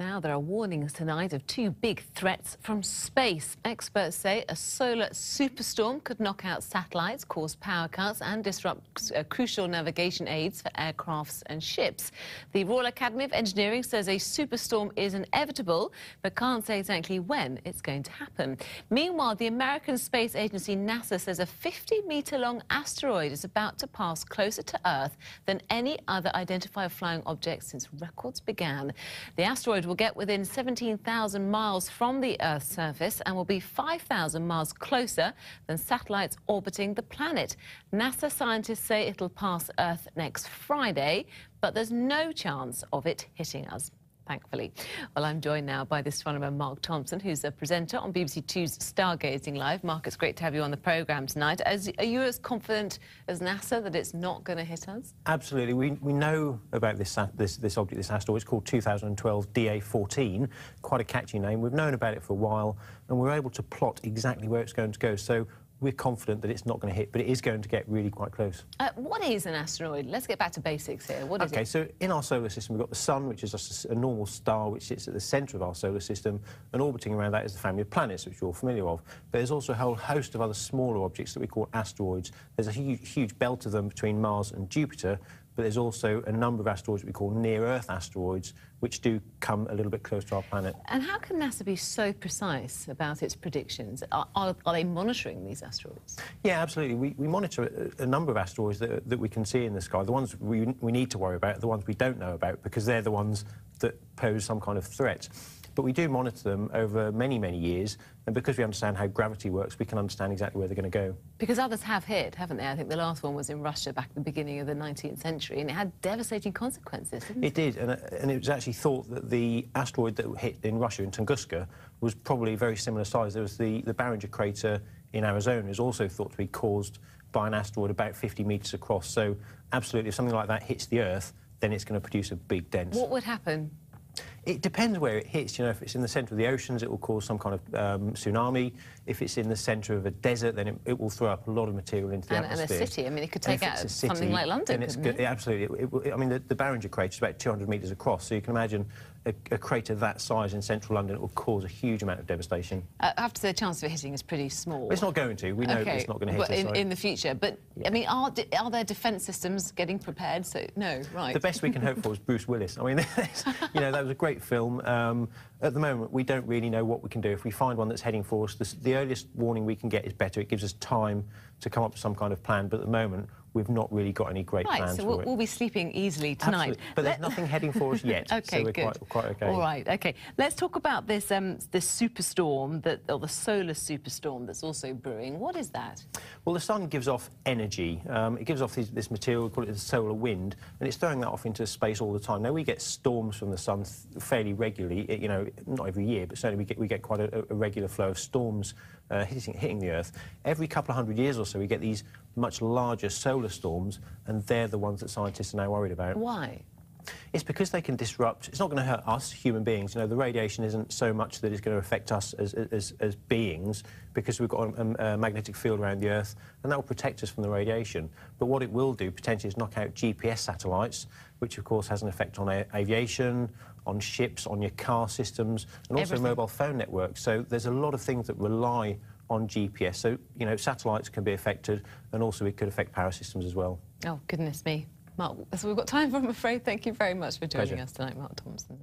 Now, there are warnings tonight of two big threats from space. Experts say a solar superstorm could knock out satellites, cause power cuts and disrupt crucial navigation aids for aircrafts and ships. The Royal Academy of Engineering says a superstorm is inevitable, but can't say exactly when it's going to happen. Meanwhile, the American Space Agency NASA says a 50-metre-long asteroid is about to pass closer to Earth than any other identified flying object since records began. The asteroid will get within 17,000 miles from the Earth's surface and will be 5,000 miles closer than satellites orbiting the planet. NASA scientists say it'll pass Earth next Friday, but there's no chance of it hitting us, thankfully. Well, I'm joined now by the astronomer Mark Thompson, who's a presenter on BBC Two's Stargazing Live. Mark, it's great to have you on the programme tonight. Are you as confident as NASA that it's not going to hit us? Absolutely. We know about this object, this asteroid. It's called 2012 DA14, quite a catchy name. We've known about it for a while, and we're able to plot exactly where it's going to go. So we're confident that it's not going to hit, but it is going to get really quite close. What is an asteroid? Let's get back to basics here. What is it? OK, so in our solar system, we've got the Sun, which is just a normal star which sits at the centre of our solar system, and orbiting around that is the family of planets, which you're all familiar of. But there's also a whole host of other smaller objects that we call asteroids. There's a huge belt of them between Mars and Jupiter, but there's also a number of asteroids we call near-Earth asteroids, which do come a little bit close to our planet. And how can NASA be so precise about its predictions? Are they monitoring these asteroids? Yeah, absolutely. We monitor a number of asteroids that we can see in the sky. The ones we need to worry about are the ones we don't know about, because they're the ones that pose some kind of threat. But we do monitor them over many, many years, and because we understand how gravity works, we can understand exactly where they're going to go. Because others have hit, haven't they? I think the last one was in Russia back at the beginning of the 19th century, and it had devastating consequences, didn't it? It did, and it was actually thought that the asteroid that hit in Russia, in Tunguska, was probably very similar size. There was the Barringer crater in Arizona is also thought to be caused by an asteroid about 50 metres across. So, absolutely, if something like that hits the Earth, then it's going to produce a big dent. What would happen? It depends where it hits. You know, if it's in the centre of the oceans, it will cause some kind of tsunaami. If it's in the centre of a desert, then it will throw up a lot of material into the atmosphere. And a city. I mean, it could take out something like London, couldn't it? Absolutely. I mean, the Barringer crater is about 200 metres across, so you can imagine a crater that size in central London. It will cause a huge amount of devastation. I have to say the chance of it hitting is pretty small. It's not going to. We know it's not going to hit us. But in the future. But, yeah. I mean, are there defence systems getting prepared? So, no, right. The best we can hope for is Bruce Willis. I mean, you know, that was a great film. At the moment, we don't really know what we can do. If we find one that's heading for us, the earliest warning we can get is better. It gives us time to come up with some kind of plan, but at the moment, we've not really got any great plans so for it. We'll be sleeping easily tonight. Absolutely. But there's nothing heading for us yet, OK, so we're good. quite OK. All right, OK. Let's talk about this superstorm, or the solar superstorm that's also brewing. What is that? Well, the Sun gives off energy. It gives off this material, we call it the solar wind, and it's throwing that off into space all the time. Now, we get storms from the Sun fairly regularly, you know, not every year, but certainly we get quite a regular flow of storms hitting the Earth. Every couple of hundred years or so, we get these much larger solar storms, and they're the ones that scientists are now worried about. Why? It's because they can disrupt. It's not going to hurt us, human beings. You know, the radiation isn't so much that it's going to affect us as beings, because we've got a magnetic field around the Earth, and that will protect us from the radiation. But what it will do, potentially, is knock out GPS satellites, which, of course, has an effect on aviation, on ships, on your car systems, and also mobile phone networks. So there's a lot of things that rely on GPS. So, you know, satellites can be affected, and also it could affect power systems as well. Oh, goodness me. Mark, that's all we've got time for, I'm afraid. Thank you very much for joining us tonight, Mark Thompson.